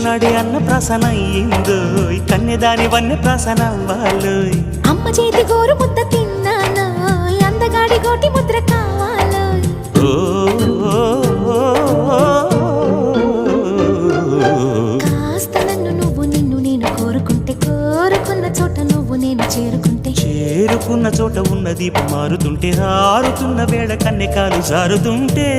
నాడే అన్న ప్రాసన అయ్యిందో కన్యదాని వన్య ప్రాసన అవ్వాలో అమ్మ చేతి గోరు ముద్ద తిన్నాను అందగాడి గోటి ముద్ర కావాలో కాస్త నన్ను నువ్వు నిన్ను నేను కోరుకుంటే కోరుకున్న చోట నువ్వు నేను చేరుకుంటే చేరుకున్న చోట ఉన్న దీపం మారుతుంటే ఆరుతున్న వేళ కన్నెకాలు జారుతుంటే